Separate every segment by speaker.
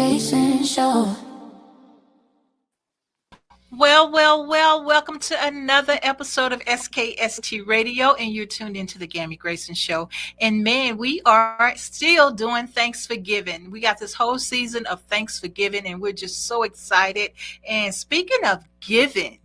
Speaker 1: Grayson show.
Speaker 2: Well, welcome to another episode of SKST Radio, and you're tuned into the Gammy Grayson Show. And man, we are still doing Thanksgiving. We got this whole season of Thanksgiving, and we're just so excited. And speaking of giving,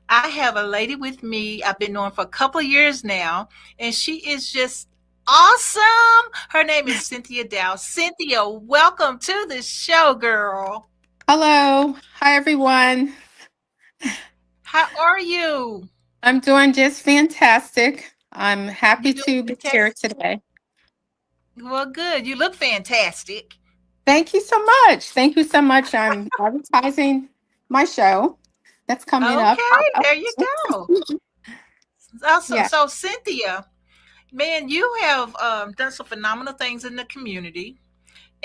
Speaker 2: I have a lady with me I've been knowing for a couple of years now, and she is just awesome. Her name is Cynthia Dowd. Cynthia, welcome to the show, girl.
Speaker 3: Hello. Hi, everyone.
Speaker 2: How are you?
Speaker 3: I'm doing just fantastic. I'm
Speaker 2: You
Speaker 3: happy
Speaker 2: doing
Speaker 3: to be here
Speaker 2: fantastic?
Speaker 3: today.
Speaker 2: Well, good. You look fantastic.
Speaker 3: Thank you so much. Thank you so much. I'm advertising my show that's coming up.
Speaker 2: Okay, there you go. Awesome.
Speaker 3: Yeah.
Speaker 2: So, Cynthia, man, you have done some phenomenal things in the community.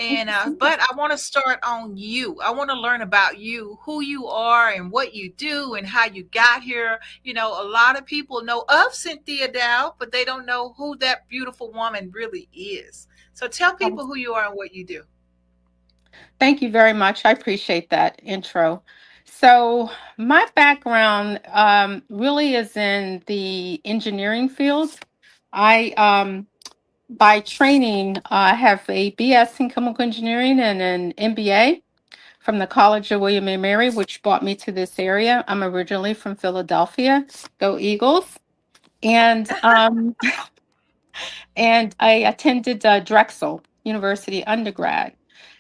Speaker 3: Thank
Speaker 2: And
Speaker 3: you so much.
Speaker 2: but I want to start on you. I want to learn about you, who you are, and what you do, and how you got here. A lot of people know of Cynthia Dow, but they don't know who that beautiful woman really is. So, tell people who you are and what you do.
Speaker 3: Thank you very much. I appreciate that intro. So, my background really is in the engineering field. I by training, I have a BS in chemical engineering and an MBA from the College of William and Mary, which brought me to this area. I'm originally from Philadelphia. Go Eagles! And and I attended Drexel University undergrad,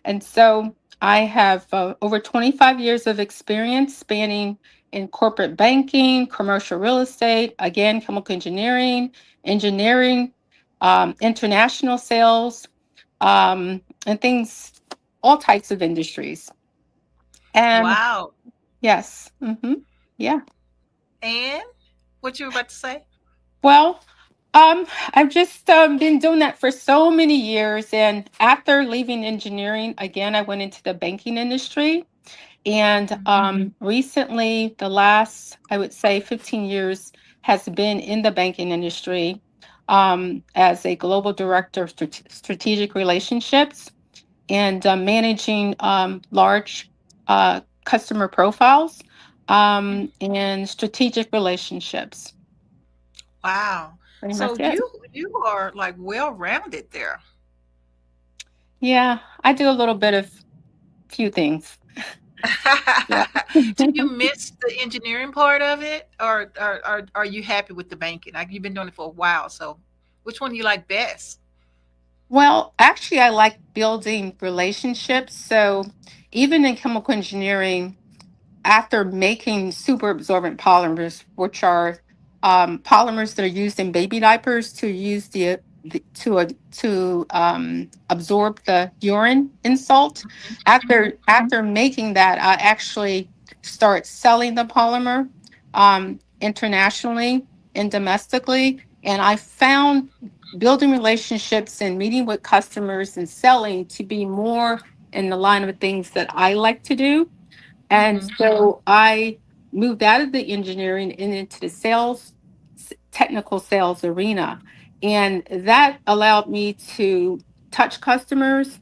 Speaker 3: and so I have over 25 years of experience spanning in corporate banking, commercial real estate, again chemical engineering, international sales, and things, all types of industries. And
Speaker 2: Wow.
Speaker 3: yes. Yeah.
Speaker 2: And what you were about to say?
Speaker 3: Well, I've just been doing that for so many years. And after leaving engineering, again, I went into the banking industry. And recently, the last, I would say, 15 years has been in the banking industry as a global director of strategic relationships and managing large customer profiles and strategic relationships.
Speaker 2: Wow.
Speaker 3: Pretty
Speaker 2: So
Speaker 3: much it.
Speaker 2: you are like well rounded there.
Speaker 3: Yeah, I do a little bit of few things. Yeah.
Speaker 2: Do you miss the engineering part of it, or are you happy with the banking? Like you've been doing it for a while, so which one do you like best?
Speaker 3: Well, actually, I like building relationships. So even in chemical engineering, after making super absorbent polymers, which are polymers that are used in baby diapers to use to absorb the urine insult. After making that, I actually start selling the polymer internationally and domestically, and I found building relationships and meeting with customers and selling to be more in the line of things that I like to do. And
Speaker 2: Mm-hmm.
Speaker 3: so I moved out of the engineering and into the technical sales arena. And that allowed me to touch customers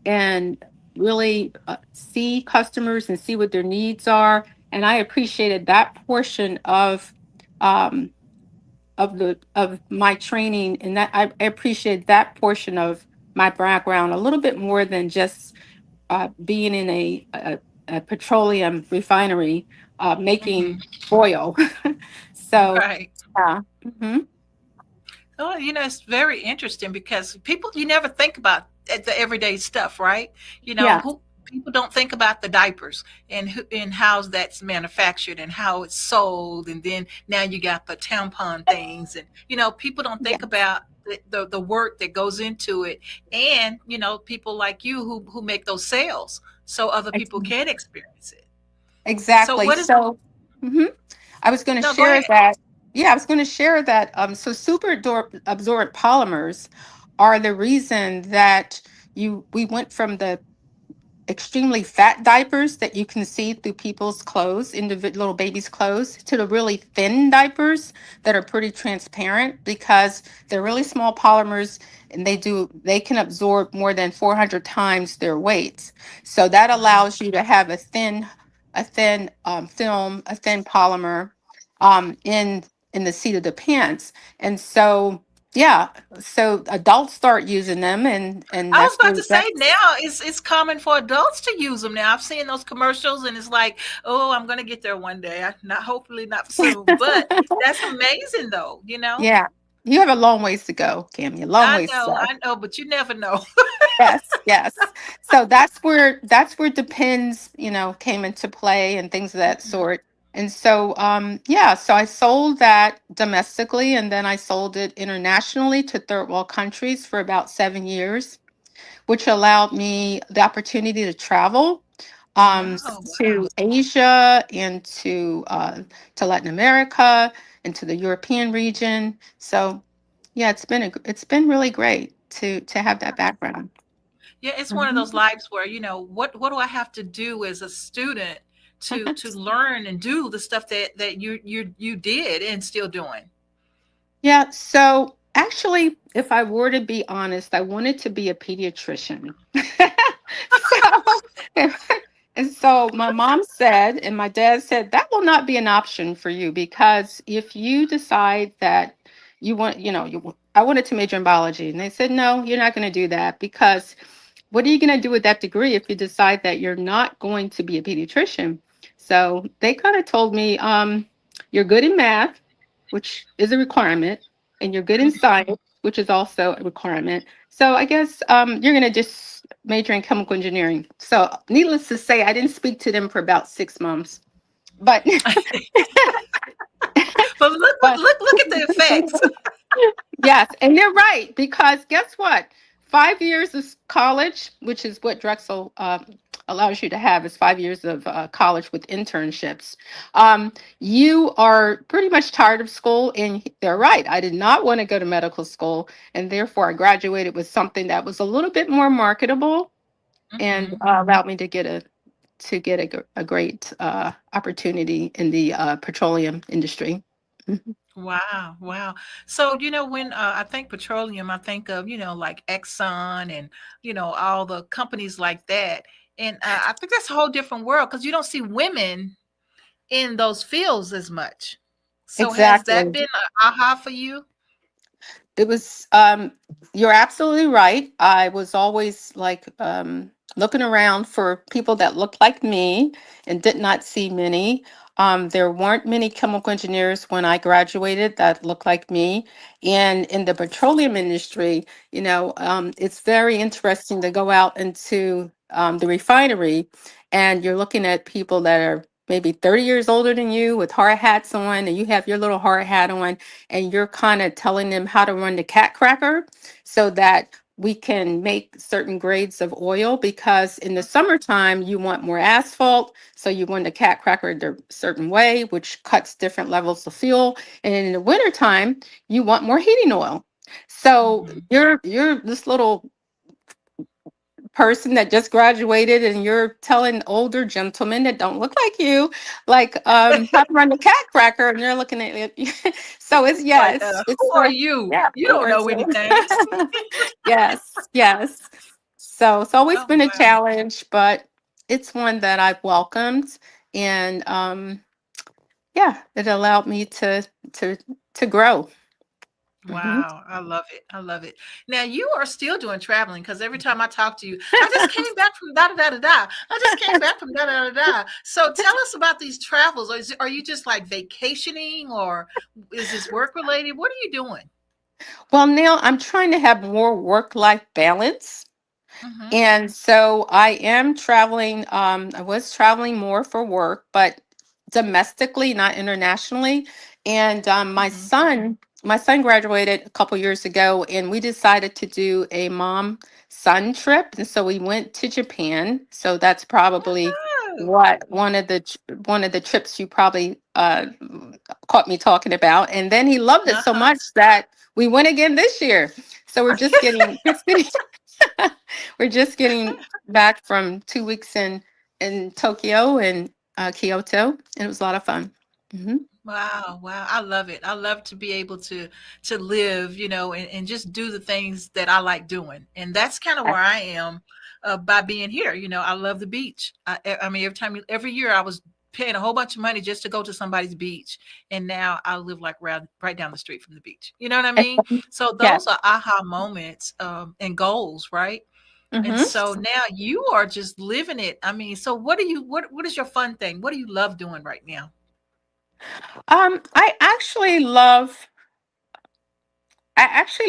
Speaker 3: and really see customers and see what their needs are. And I appreciated that portion um, of my training, and that I appreciate that portion of my background a little bit more than just being in a petroleum refinery making
Speaker 2: Mm-hmm.
Speaker 3: oil. So,
Speaker 2: Right.
Speaker 3: mhm,
Speaker 2: Oh, it's very interesting because people you never think about the everyday stuff, right?
Speaker 3: yeah,
Speaker 2: Who people don't think about the diapers and how that's manufactured and how it's sold, and then now you got the tampon things, and people don't
Speaker 3: yeah,
Speaker 2: think about the work that goes into it, and people like you who make those sales so other
Speaker 3: ex-
Speaker 2: people can experience it. So
Speaker 3: exactly.
Speaker 2: what is
Speaker 3: So, mhm, I was going to
Speaker 2: no, go
Speaker 3: share
Speaker 2: ahead.
Speaker 3: that. Yeah, I was going to share that. So, absorbent polymers are the reason that we went from the extremely fat diapers that you can see through people's clothes, little babies' clothes, to the really thin diapers that are pretty transparent because they're really small polymers and they can absorb more than 400 times their weight. So that
Speaker 2: Wow.
Speaker 3: allows you to have a thin film, a thin polymer in the seat of the pants. And so yeah, so adults start using them, and
Speaker 2: I was
Speaker 3: that's
Speaker 2: about
Speaker 3: where
Speaker 2: to say
Speaker 3: that's
Speaker 2: now it's common for adults to use them now. I've seen those commercials and it's like, oh, I'm gonna get there one day. Not hopefully not soon, but that's amazing though, you know?
Speaker 3: yeah. You have a long ways to go, Cammy. A long ways to go.
Speaker 2: I know, but you never know.
Speaker 3: Yes, yes. So that's where Depends, came into play and things of that sort. And so yeah, so I sold that domestically and then I sold it internationally to third world countries for about 7 years, which allowed me the opportunity to travel
Speaker 2: Wow, wow.
Speaker 3: to Asia and to Latin America and to the European region. So yeah, it's been really great to have that background.
Speaker 2: Yeah, it's one of those
Speaker 3: Mhm.
Speaker 2: lives where, what do I have to do as a student to learn and do the stuff that you did and still doing?
Speaker 3: Yeah, so actually, if I were to be honest, I wanted to be a pediatrician. so, and so my mom said, and my dad said, that will not be an option for you because if you decide that you want, I wanted to major in biology, and they said, no, you're not going to do that because what are you going to do with that degree if you decide that you're not going to be a pediatrician? So they kind of told me, you're good in math, which is a requirement, and you're good in science, which is also a requirement. So I guess you're going to just major in chemical engineering. So needless to say, I didn't speak to them for about 6 months. But
Speaker 2: But look, look,
Speaker 3: but
Speaker 2: look, look at the effects.
Speaker 3: yes, and they're right because guess what? 5 years of college, which is what Drexel allows you to have, is 5 years of college with internships. You are pretty much tired of school, and they're right. I did not want to go to medical school, and therefore I graduated with something that was a little bit more marketable and
Speaker 2: Hmm.
Speaker 3: allowed me to get a great opportunity in the petroleum industry. Mhm.
Speaker 2: Wow, wow. So, when I think petroleum, I think of, like Exxon and, all the companies like that. And I think that's a whole different world because you don't see women in those fields as much. So, has that
Speaker 3: Exactly.
Speaker 2: been a aha for you?
Speaker 3: It was you're absolutely right. I was always like looking around for people that looked like me and did not see many. There weren't many chemical engineers when I graduated that looked like me. And in the petroleum industry, it's very interesting to go out into the refinery and you're looking at people that are maybe 30 years older than you with hard hats on, and you have your little hard hat on and you're kind of telling them how to run the cat cracker so that we can make certain grades of oil because in the summertime you want more asphalt, so you run the cat cracker a certain way, which cuts different levels of fuel, and in the wintertime you want more heating oil. So
Speaker 2: Hmm.
Speaker 3: you're this little person that just graduated and you're telling older gentlemen that don't look like you like how to run the cat cracker and they're looking at you. So it's yeah
Speaker 2: Like,
Speaker 3: it's
Speaker 2: who are you?
Speaker 3: yeah
Speaker 2: You don't know anything.
Speaker 3: yes, yes. So it's always
Speaker 2: Oh,
Speaker 3: been a
Speaker 2: wow.
Speaker 3: challenge, but it's one that I've welcomed, and yeah, it allowed me to to grow. Mhm.
Speaker 2: Wow, I love it. I love it. Now you are still doing traveling because every time I talk to you, I just came back from da da da da da. I just came back from da da da da. So tell us about these travels. Are you just like vacationing or is this work related? What are you doing?
Speaker 3: Well, now I'm trying to have more work-life balance.
Speaker 2: Mm-hmm.
Speaker 3: And so I am traveling. I was traveling more for work, but domestically, not internationally. And
Speaker 2: Mm-hmm.
Speaker 3: my son graduated a couple years ago, and we decided to do a mom-son trip. And so we went to Japan. So that's probably
Speaker 2: Oh,
Speaker 3: what one of the trips you probably caught me talking about. And then he loved it so
Speaker 2: uh-huh.
Speaker 3: much that we went again this year. So we're just getting. We're just getting back from 2 weeks in Tokyo and Kyoto. And it was a lot of fun. Hmm.
Speaker 2: Wow, wow. I love it. I love to be able to live, and just do the things that I like doing. And that's kind of where I am by being here. I love the beach. I mean, every year I was paying a whole bunch of money just to go to somebody's beach. And now I live like right down the street from the beach. You know what I mean? So
Speaker 3: Yes.
Speaker 2: those are aha moments and goals, right? And
Speaker 3: Hmm.
Speaker 2: so now you are just living it. I mean, so what is your fun thing? What do you love doing right now?
Speaker 3: I actually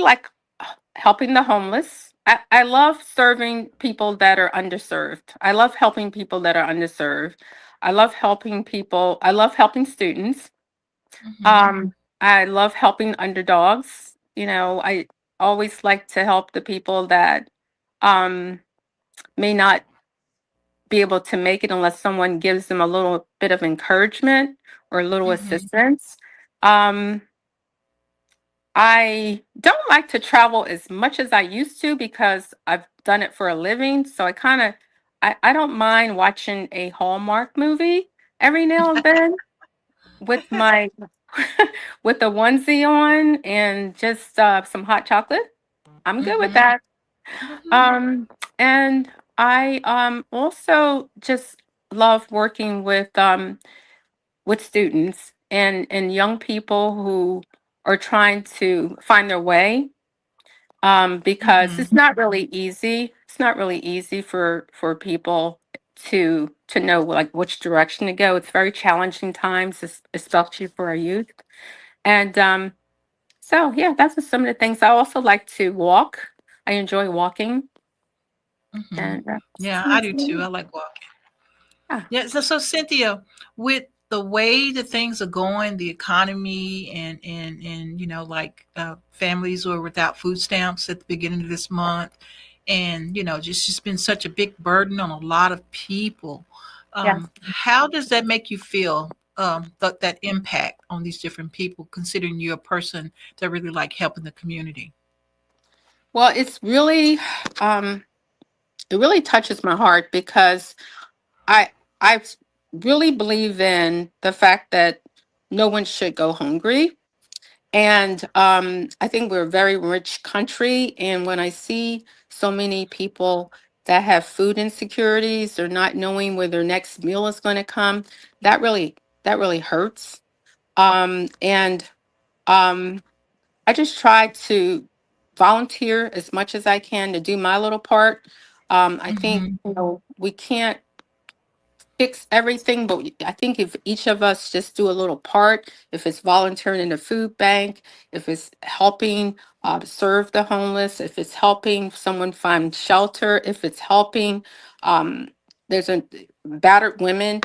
Speaker 3: like helping the homeless. I love serving people that are underserved. I love helping people that are underserved. I love helping people. I love helping students.
Speaker 2: Hmm.
Speaker 3: Um, I love helping underdogs. I always like to help the people that um, may not be able to make it unless someone gives them a little bit of encouragement or a little
Speaker 2: Hmm.
Speaker 3: assistance. Um, I don't like to travel as much as I used to because I've done it for a living. So I don't mind watching a Hallmark movie every now and then with my with a onesie on and just some hot chocolate. I'm good with
Speaker 2: Hmm.
Speaker 3: that.
Speaker 2: Hmm.
Speaker 3: Um, and I also just love working with students and young people who are trying to find their way, because
Speaker 2: Hmm.
Speaker 3: it's not really easy. It's not really easy for people to know like which direction to go. It's very challenging times, especially for our youth. And so yeah, that's just some of the things. I also like to walk. I enjoy walking,
Speaker 2: Hmm.
Speaker 3: and
Speaker 2: Yeah, I do too. I like walking.
Speaker 3: yeah,
Speaker 2: Yeah. So Cynthia, with the way that things are going, the economy and like families who are without food stamps at the beginning of this month, and just been such a big burden on a lot of people.
Speaker 3: yeah.
Speaker 2: How does that make you feel? That impact on these different people, considering you're a person that really like helping the community.
Speaker 3: Well, um, it really touches my heart because I I really believe in the fact that no one should go hungry. And I think we're a very rich country. And when I see so many people that have food insecurities or not knowing where their next meal is going to come, that really that really hurts. And um, I just try to volunteer as much as I can to do my little part. I think
Speaker 2: Hmm.
Speaker 3: we can't fix everything, but I think if each of us just do a little part, if it's volunteering in a food bank, if it's helping serve the homeless, if it's helping someone find shelter, if it's helping, um, there's a battered women.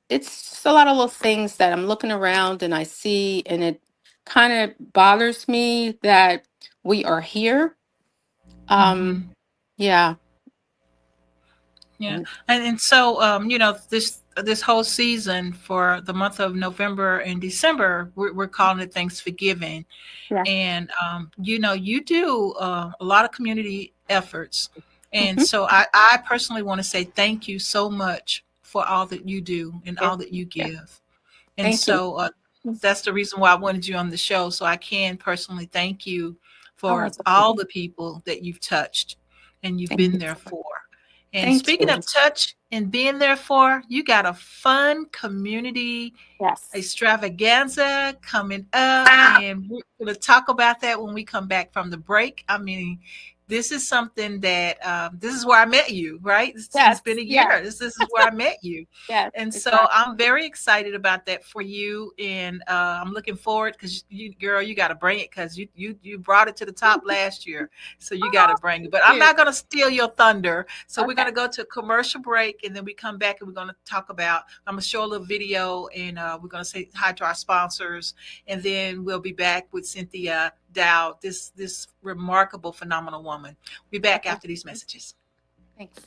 Speaker 3: It's just a lot of little things that I'm looking around and I see, and it kind of bothers me that we are here. Um,
Speaker 2: Hmm.
Speaker 3: yeah.
Speaker 2: Yeah,
Speaker 3: And-
Speaker 2: and so this whole season for the month of November and December, we're calling it Thanksgiving,
Speaker 3: yeah.
Speaker 2: and you do a lot of community efforts, and
Speaker 3: Hmm.
Speaker 2: so I personally want to say thank you so much for all that you do and
Speaker 3: Yeah.
Speaker 2: all that you
Speaker 3: Yeah.
Speaker 2: give, and
Speaker 3: Thank you.
Speaker 2: so that's the reason why I wanted you on the show, so I can personally thank you
Speaker 3: Oh,
Speaker 2: for
Speaker 3: that's
Speaker 2: all
Speaker 3: okay.
Speaker 2: the people that you've touched and you've
Speaker 3: Thank
Speaker 2: been
Speaker 3: you.
Speaker 2: there for. And
Speaker 3: Thank
Speaker 2: speaking
Speaker 3: you.
Speaker 2: of touch and being there for, you got a fun community
Speaker 3: Yes.
Speaker 2: extravaganza coming up, and we're going to talk about that when we come back from the break. I mean, this is something that this is where I met you, right? It's
Speaker 3: Yes.
Speaker 2: been a
Speaker 3: Yes.
Speaker 2: year. This is where I met you,
Speaker 3: Yes.
Speaker 2: and so
Speaker 3: Exactly.
Speaker 2: I'm very excited about that for you, and I'm looking forward because you, girl, you got to bring it because you brought it to the top last year, so you got to
Speaker 3: Oh,
Speaker 2: bring it.
Speaker 3: thank
Speaker 2: But I'm
Speaker 3: you.
Speaker 2: not going to steal your thunder. So we're going
Speaker 3: Okay.
Speaker 2: to go to a commercial break, and then we come back and we're going to talk about. I'm going to show a little video, and we're going to say hi to our sponsors, and then we'll be back with Cynthia Dowd, this remarkable, phenomenal woman. We'll be back
Speaker 3: Okay.
Speaker 2: after these messages.
Speaker 3: Thanks.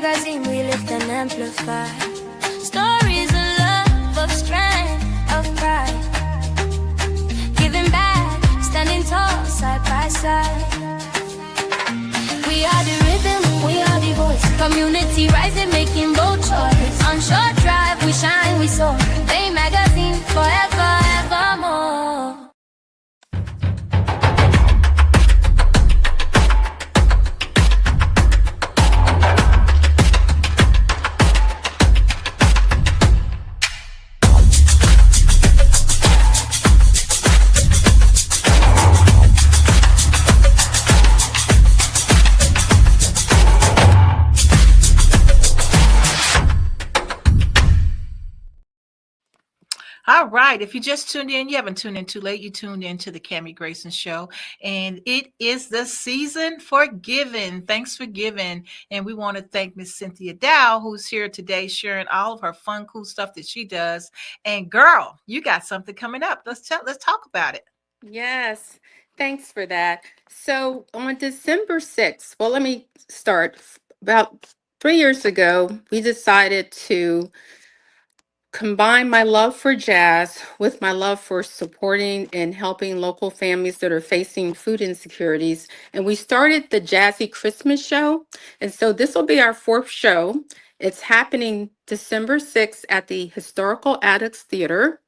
Speaker 1: magazine, we lift and amplify. Stories of love, of strength, of pride. Giving back, standing tall, side by side. We are the rhythm, we are the voice. Community rising, making bold choice. On short drive, we shine, we soar. Bay magazine, forever, evermore.
Speaker 2: All right. If you just tuned in, you haven't tuned in too late. You tuned in to the Cammie Grayson Show, and it is the season for giving. Thanks for giving, and we want to thank Miss Cynthia Dowd, who's here today, sharing all of her fun, cool stuff that she does. And girl, you got something coming up. Let's talk about it.
Speaker 3: Yes, thanks for that. So on December 6th, well, let me start. About 3 years ago, we decided to combine my love for jazz with my love for supporting and helping local families that are facing food insecurities. And we started the Jazzy Christmas Show. And so this will be our fourth show. It's happening December 6th at the Historical Addicts Theater.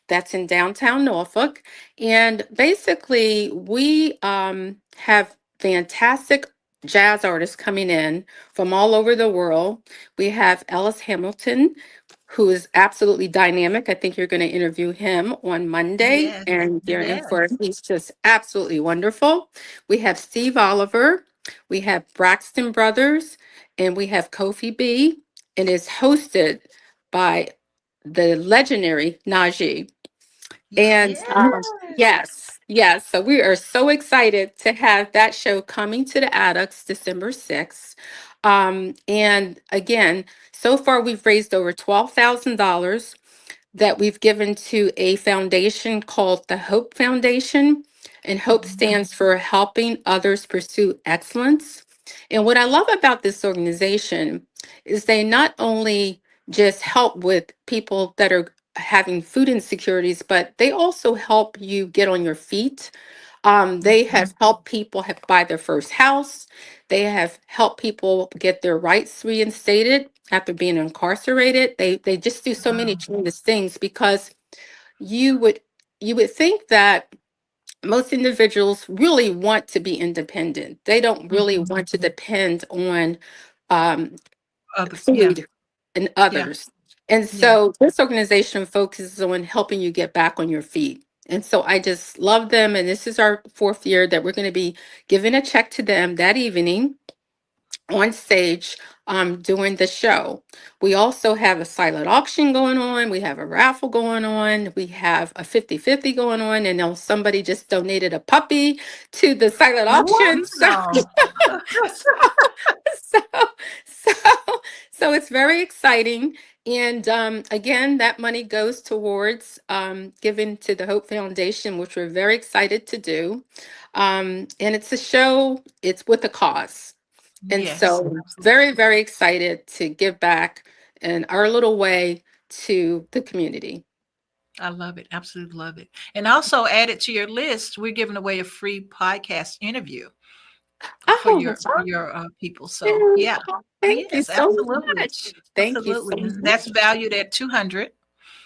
Speaker 3: That's in downtown Norfolk. And basically, we have fantastic jazz artists coming in from all over the world. We have Ellis Hamilton, who is absolutely dynamic. I think you're going to interview him on Monday,
Speaker 2: Yes,
Speaker 3: and you're in for
Speaker 2: yes,
Speaker 3: he's just absolutely wonderful. We have Steve Oliver, we have Braxton Brothers, and we have Kofi B, and it's hosted by the legendary Najee. And
Speaker 2: yes.
Speaker 3: yes, yes. So we are so excited to have that show coming to the Addicts December 6th. And again, so far we've raised over $12,000 that we've given to a foundation called the Hope Foundation. And Hope
Speaker 2: Mhm.
Speaker 3: stands for Helping Others Pursue Excellence. And what I love about this organization is they not only just help with people that are having food insecurities, but they also help you get on your feet. They have helped people buy their first house. They have helped people get their rights reinstated after being incarcerated. They just do so many
Speaker 2: Wow.
Speaker 3: tremendous things because you would you would think that most individuals really want to be independent. They don't really
Speaker 2: Mhm.
Speaker 3: want to depend on um,
Speaker 2: Yeah,
Speaker 3: food and
Speaker 2: yeah,
Speaker 3: others. And
Speaker 2: yeah.
Speaker 3: so this organization focuses on helping you get back on your feet. And so I just love them. And this is our fourth year that we're going to be giving a check to them that evening on stage during the show. We also have a silent auction going on. We have a raffle going on. We have a 50-50 going on. And now somebody just donated a puppy to the silent auction. So
Speaker 2: Wow.
Speaker 3: so so so it's very exciting. And again, that money goes towards giving to the Hope Foundation, which we're very excited to do. And it's a show, it's with a cause. And
Speaker 2: Yes,
Speaker 3: so very,
Speaker 2: absolutely.
Speaker 3: very excited to give back in our little way to the community.
Speaker 2: I love it. Absolutely love it. And also add it to your list. We're giving away a free podcast interview
Speaker 3: Oh,
Speaker 2: for your people. So
Speaker 3: yeah.
Speaker 2: yeah,
Speaker 3: Thank you
Speaker 2: yes,
Speaker 3: so
Speaker 2: absolutely,
Speaker 3: much. Thank you so
Speaker 2: absolutely. And that's
Speaker 3: much.
Speaker 2: valued at 200. And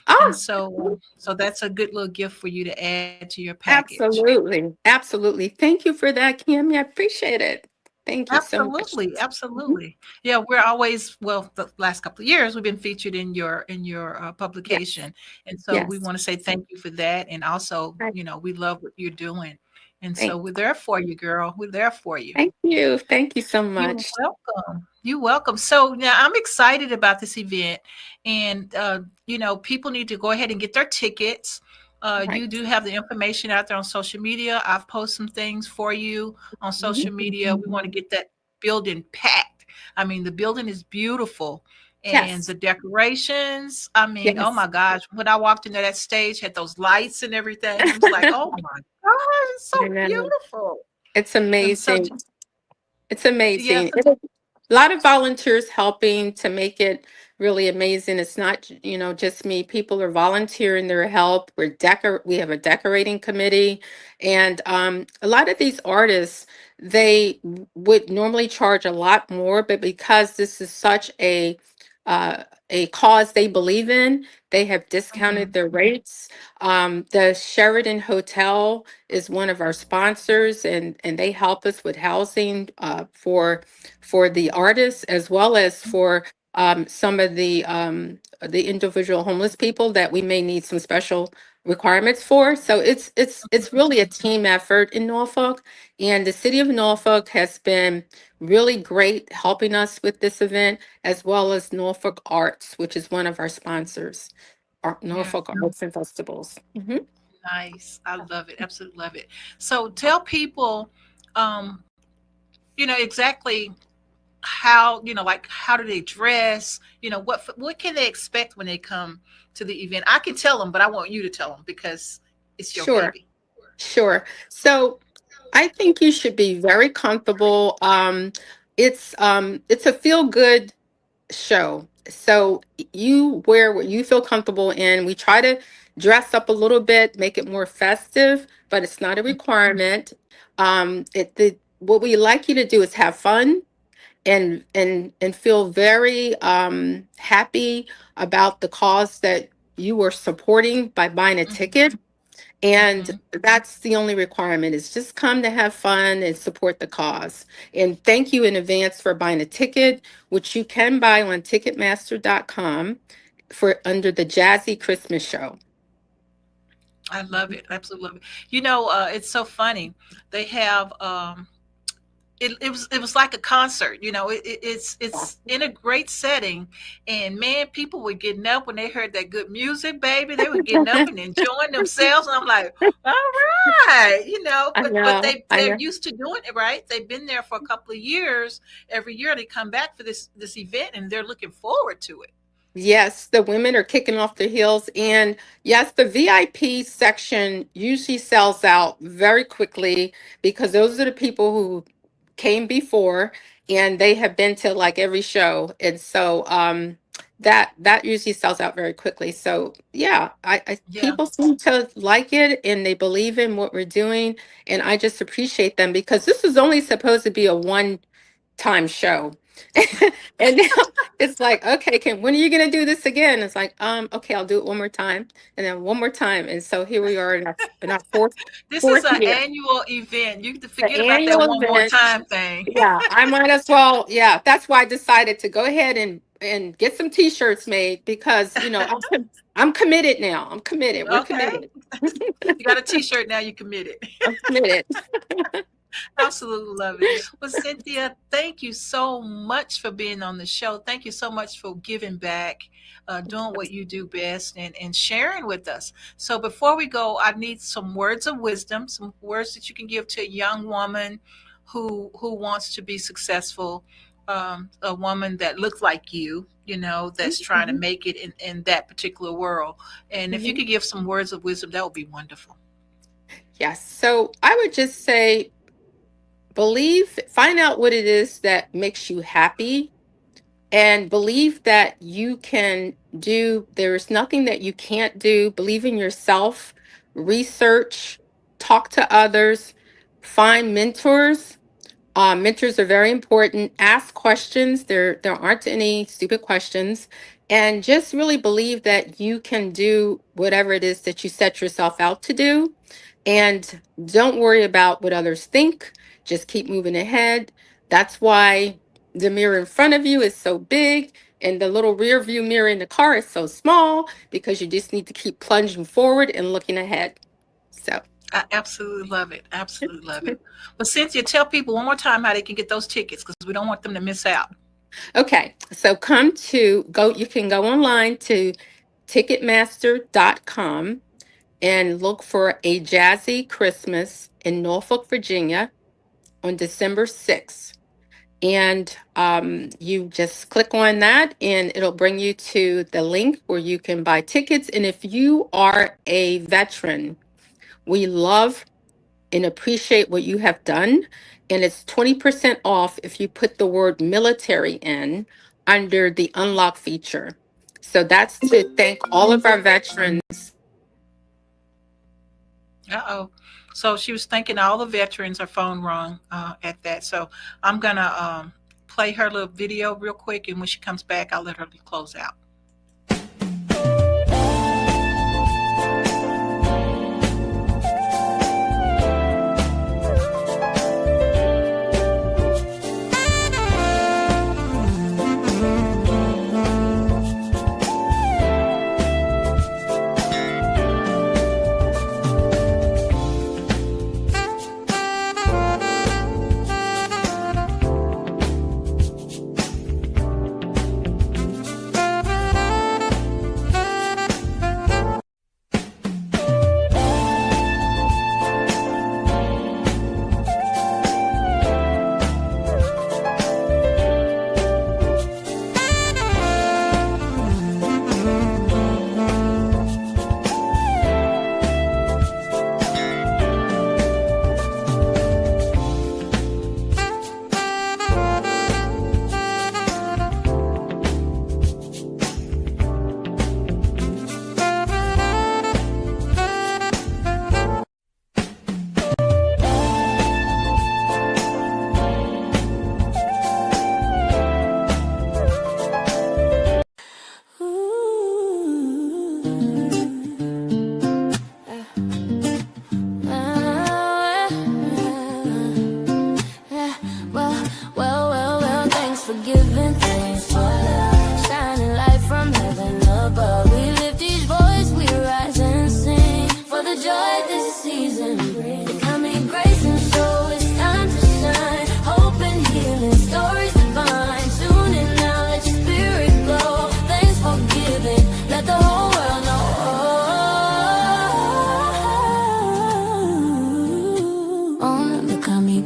Speaker 3: Oh,
Speaker 2: so that's a good little gift for you to add to your package.
Speaker 3: absolutely. Absolutely. Thank you for that, Kimmy. I appreciate it. Thank you so much.
Speaker 2: Absolutely,
Speaker 3: Mhm.
Speaker 2: absolutely. Yeah, we're always well, the last couple of years, we've been featured in your,
Speaker 3: Yes.
Speaker 2: publication, and so we
Speaker 3: Yes.
Speaker 2: wanna say thank you for that, and also,
Speaker 3: Right.
Speaker 2: we love what you're doing, and so
Speaker 3: Thank,
Speaker 2: we're there for you, girl. We're there for you.
Speaker 3: thank you. Thank you so
Speaker 2: You're
Speaker 3: much.
Speaker 2: welcome. You're welcome. So now I'm excited about this event, and people need to go ahead and get their tickets. You
Speaker 3: Right.
Speaker 2: do have the information out there on social media. I've posted some things for you on
Speaker 3: Mhm.
Speaker 2: social media. We want to get that building packed. I mean, the building is beautiful, and
Speaker 3: Yes.
Speaker 2: the decorations. I mean, oh
Speaker 3: Yes.
Speaker 2: my gosh! When I walked into that stage, had those lights and everything. I was like, oh my gosh, it's so
Speaker 3: I know.
Speaker 2: beautiful.
Speaker 3: It's
Speaker 2: And so,
Speaker 3: amazing. It's
Speaker 2: yes,
Speaker 3: amazing. lot of volunteers helping to make it really amazing. It's not, just me. People are volunteering their help. We have a decorating committee, and a lot of these artists, they would normally charge a lot more, but because this is such a cause they believe in, they have discounted
Speaker 2: Mhm.
Speaker 3: their rates. The Sheridan Hotel is one of our sponsors, and they help us with housing for the artists, as well as for some of the individual homeless people that we may need some special requirements for. So it's really a team effort in Norfolk, and the city of Norfolk has been really great helping us with this event, as well as Norfolk Arts, which is one of our sponsors,
Speaker 2: Yeah,
Speaker 3: Norfolk Arts and Festivals. Mhm.
Speaker 2: nice. I love it. Absolutely love it. So tell people, um, exactly how, like how do they dress? What can they expect when they come to the event? I can tell them, but I want you to tell them because it's your
Speaker 3: Sure,
Speaker 2: baby.
Speaker 3: sure. So I think you should be very comfortable. It's a feel good show. So you wear what you feel comfortable in. We try to dress up a little bit, make it more festive, but it's not a requirement. What we like you to do is have fun and feel very happy about the cause that you are supporting by buying a
Speaker 2: Mhm,
Speaker 3: ticket. And
Speaker 2: mhm.
Speaker 3: that's the only requirement, is just come to have fun and support the cause. And thank you in advance for buying a ticket, which you can buy on ticketmaster.com for under the Jazzy Christmas Show.
Speaker 2: I love it. Absolutely love it. It's so funny. They have it was like a concert. It's in a great setting, and man, people were getting up when they heard that good music, baby. They were getting up and enjoying themselves, and I'm like, all right,
Speaker 3: I
Speaker 2: but
Speaker 3: know, I
Speaker 2: they're
Speaker 3: know.
Speaker 2: used to doing it, right? They've been there for a couple of years. Every year they come back for this event, and they're looking forward to it.
Speaker 3: Yes, the women are kicking off their heels. And yes, the VIP section usually sells out very quickly because those are the people who came before and they have been to like every show. And so that usually sells out very quickly. So yeah, I
Speaker 2: Yeah,
Speaker 3: people seem to like it and they believe in what we're doing. And I just appreciate them because this is only supposed to be a one-time show. And now it's like, okay, when are you gonna do this again? It's like, okay, I'll do it one more time, and then one more time, and so here we are in our fourth
Speaker 2: this is
Speaker 3: fourth
Speaker 2: an
Speaker 3: year,
Speaker 2: annual event. You can
Speaker 3: the
Speaker 2: forget about that
Speaker 3: annual
Speaker 2: one more
Speaker 3: event.
Speaker 2: time thing.
Speaker 3: Yeah, I might as well. Yeah, that's why I decided to go ahead and get some T-shirts made because I'm committed now. I'm committed. We're
Speaker 2: Okay,
Speaker 3: committed.
Speaker 2: you got a T-shirt now. You committed.
Speaker 3: I'm committed.
Speaker 2: Absolutely love it. Well, Cynthia, thank you so much for being on the show. Thank you so much for giving back, doing what you do best, and sharing with us. So, before we go, I need some words of wisdom, some words that you can give to a young woman who wants to be successful, a woman that looks like you, that's trying to
Speaker 3: Mhm,
Speaker 2: make it in that particular world. And if you
Speaker 3: mhm.
Speaker 2: could give some words of wisdom, that would be wonderful.
Speaker 3: Yes. So I would just say, find out what it is that makes you happy and believe that you can do, there's nothing that you can't do. Believe in yourself, research, talk to others, find mentors. Mentors are very important. Ask questions. There aren't any stupid questions. And just really believe that you can do whatever it is that you set yourself out to do. And don't worry about what others think. Just keep moving ahead. That's why the mirror in front of you is so big and the little rear view mirror in the car is so small, because you just need to keep plunging forward and looking ahead. So,
Speaker 2: I absolutely love it. Absolutely love it. But Cynthia, tell people one more time how they can get those tickets because we don't want them to miss out.
Speaker 3: okay. So you can go online to ticketmaster.com and look for A Jazzy Christmas in Norfolk, Virginia on December 6th. And you just click on that and it'll bring you to the link where you can buy tickets. And if you are a veteran, we love and appreciate what you have done. And it's 20% off if you put the word military in under the unlock feature. So that's to thank all of our veterans.
Speaker 2: Uh-oh. So she was thinking all the veterans are phone wrong at that. So I'm going to play her little video real quick. And when she comes back, I'll let her close out.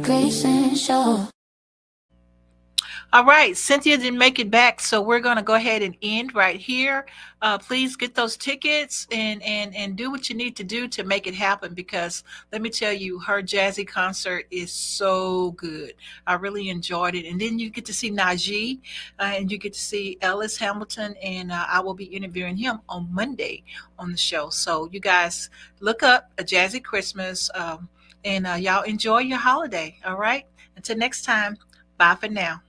Speaker 1: Grayson show.
Speaker 2: All right, Cynthia didn't make it back, so we're going to go ahead and end right here. Please get those tickets and do what you need to do to make it happen, because let me tell you, her jazzy concert is so good. I really enjoyed it. And then you get to see Najee and you get to see Ellis Hamilton, and I will be interviewing him on Monday on the show. So you guys look up A Jazzy Christmas, and y'all enjoy your holiday. All right, until next time, bye for now.